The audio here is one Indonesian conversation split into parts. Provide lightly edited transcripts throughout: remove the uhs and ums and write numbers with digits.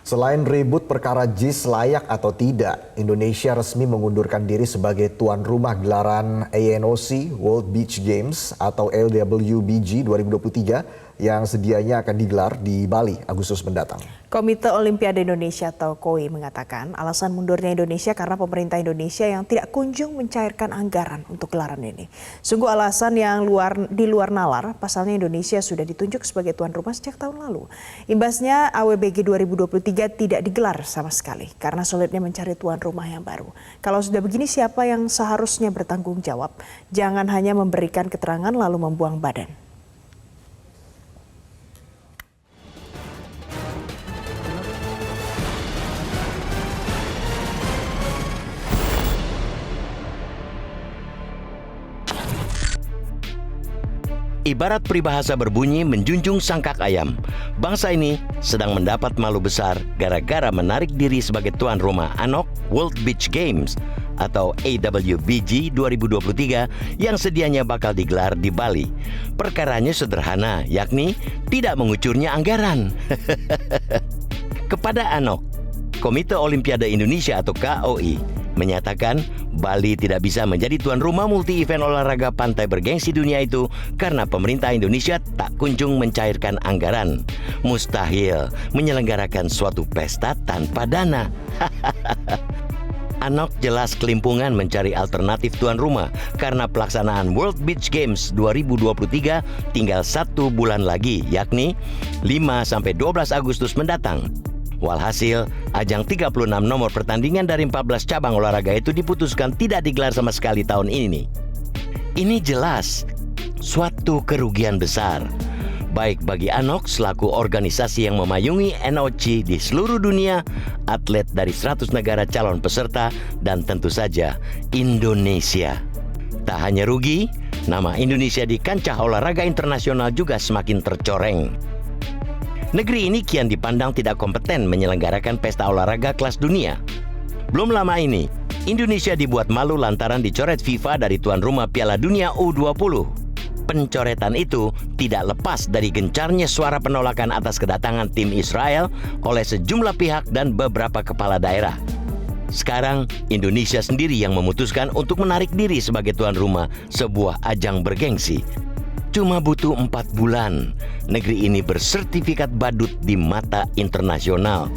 Selain ribut perkara JIS layak atau tidak, Indonesia resmi mengundurkan diri sebagai tuan rumah gelaran ANOC World Beach Games atau LWBG 2023 yang sedianya akan digelar di Bali Agustus mendatang. Komite Olimpiade Indonesia atau KOI mengatakan alasan mundurnya Indonesia karena pemerintah Indonesia yang tidak kunjung mencairkan anggaran untuk gelaran ini. Sungguh alasan yang di luar nalar, pasalnya Indonesia sudah ditunjuk sebagai tuan rumah sejak tahun lalu. Imbasnya AWBG 2023 tidak digelar sama sekali karena sulitnya mencari tuan rumah yang baru. Kalau sudah begini, siapa yang seharusnya bertanggung jawab? Jangan hanya memberikan keterangan lalu membuang badan. Ibarat peribahasa berbunyi menjunjung sangkak ayam. Bangsa ini sedang mendapat malu besar gara-gara menarik diri sebagai tuan rumah ANOC World Beach Games atau AWBG 2023 yang sedianya bakal digelar di Bali. Perkaranya sederhana, yakni tidak mengucurnya anggaran. Kepada ANOC, Komite Olimpiade Indonesia atau KOI, menyatakan Bali tidak bisa menjadi tuan rumah multi-event olahraga pantai bergengsi dunia itu karena pemerintah Indonesia tak kunjung mencairkan anggaran. Mustahil menyelenggarakan suatu pesta tanpa dana. ANOC jelas kelimpungan mencari alternatif tuan rumah karena pelaksanaan World Beach Games 2023 tinggal 1 bulan lagi, yakni 5-12 Agustus mendatang. Walhasil, ajang 36 nomor pertandingan dari 14 cabang olahraga itu diputuskan tidak digelar sama sekali tahun ini. Ini jelas suatu kerugian besar, baik bagi ANOC selaku organisasi yang memayungi NOC di seluruh dunia, atlet dari 100 negara calon peserta, dan tentu saja Indonesia. Tak hanya rugi, nama Indonesia di kancah olahraga internasional juga semakin tercoreng. Negeri ini kian dipandang tidak kompeten menyelenggarakan pesta olahraga kelas dunia. Belum lama ini, Indonesia dibuat malu lantaran dicoret FIFA dari tuan rumah Piala Dunia U20. Pencoretan itu tidak lepas dari gencarnya suara penolakan atas kedatangan tim Israel oleh sejumlah pihak dan beberapa kepala daerah. Sekarang, Indonesia sendiri yang memutuskan untuk menarik diri sebagai tuan rumah sebuah ajang bergengsi. Cuma butuh 4 bulan, negeri ini bersertifikat badut di mata internasional.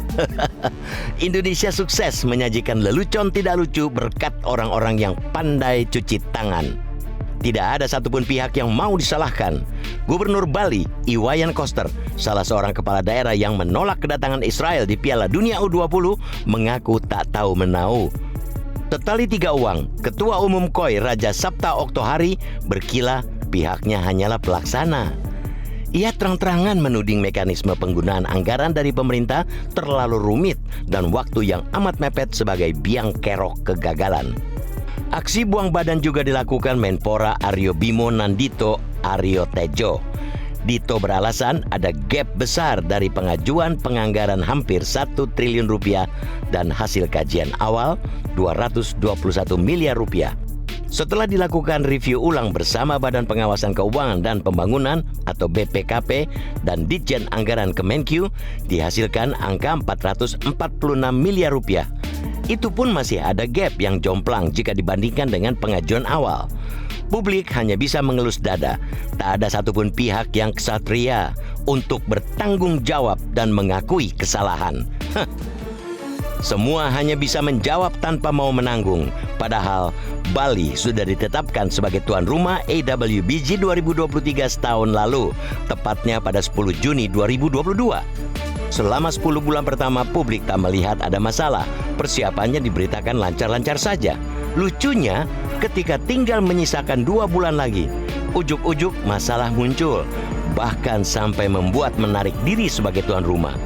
Indonesia sukses menyajikan lelucon tidak lucu berkat orang-orang yang pandai cuci tangan. Tidak ada satupun pihak yang mau disalahkan. Gubernur Bali, Iwayan Koster, salah seorang kepala daerah yang menolak kedatangan Israel di Piala Dunia U20, mengaku tak tahu menau. Tetali tiga uang, Ketua Umum KOI Raja Sabta Oktohari berkilah pihaknya hanyalah pelaksana. Ia terang-terangan menuding mekanisme penggunaan anggaran dari pemerintah terlalu rumit dan waktu yang amat mepet sebagai biang kerok kegagalan. Aksi buang badan juga dilakukan Menpora Aryo Bimo Nandito Aryo Tejo. Dito beralasan ada gap besar dari pengajuan penganggaran hampir 1 triliun rupiah dan hasil kajian awal 221 miliar rupiah. Setelah dilakukan review ulang bersama Badan Pengawasan Keuangan dan Pembangunan atau BPKP dan Ditjen Anggaran Kemenkyu, dihasilkan angka 446 miliar rupiah. Itu pun masih ada gap yang jomplang jika dibandingkan dengan pengajuan awal. Publik hanya bisa mengelus dada. Tak ada satupun pihak yang ksatria untuk bertanggung jawab dan mengakui kesalahan. Semua hanya bisa menjawab tanpa mau menanggung. Padahal Bali sudah ditetapkan sebagai tuan rumah AWBG 2023 setahun lalu, tepatnya pada 10 Juni 2022. Selama 10 bulan pertama publik tak melihat ada masalah. Persiapannya diberitakan lancar-lancar saja. Lucunya, ketika tinggal menyisakan 2 bulan lagi, ujuk-ujuk masalah muncul. Bahkan sampai membuat menarik diri sebagai tuan rumah.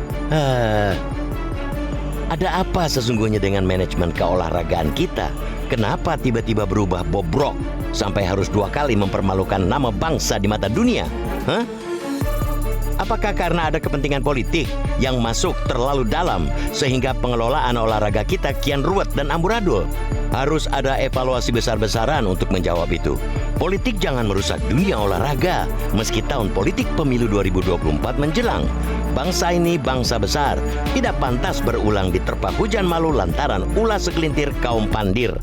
Ada apa sesungguhnya dengan manajemen keolahragaan kita? Kenapa tiba-tiba berubah bobrok sampai harus 2 kali mempermalukan nama bangsa di mata dunia? Apakah karena ada kepentingan politik yang masuk terlalu dalam sehingga pengelolaan olahraga kita kian ruwet dan amburadul? Harus ada evaluasi besar-besaran untuk menjawab itu. Politik jangan merusak dunia olahraga meski tahun politik pemilu 2024 menjelang. Bangsa ini bangsa besar, tidak pantas berulang diterpa hujan malu lantaran ulah segelintir kaum pandir.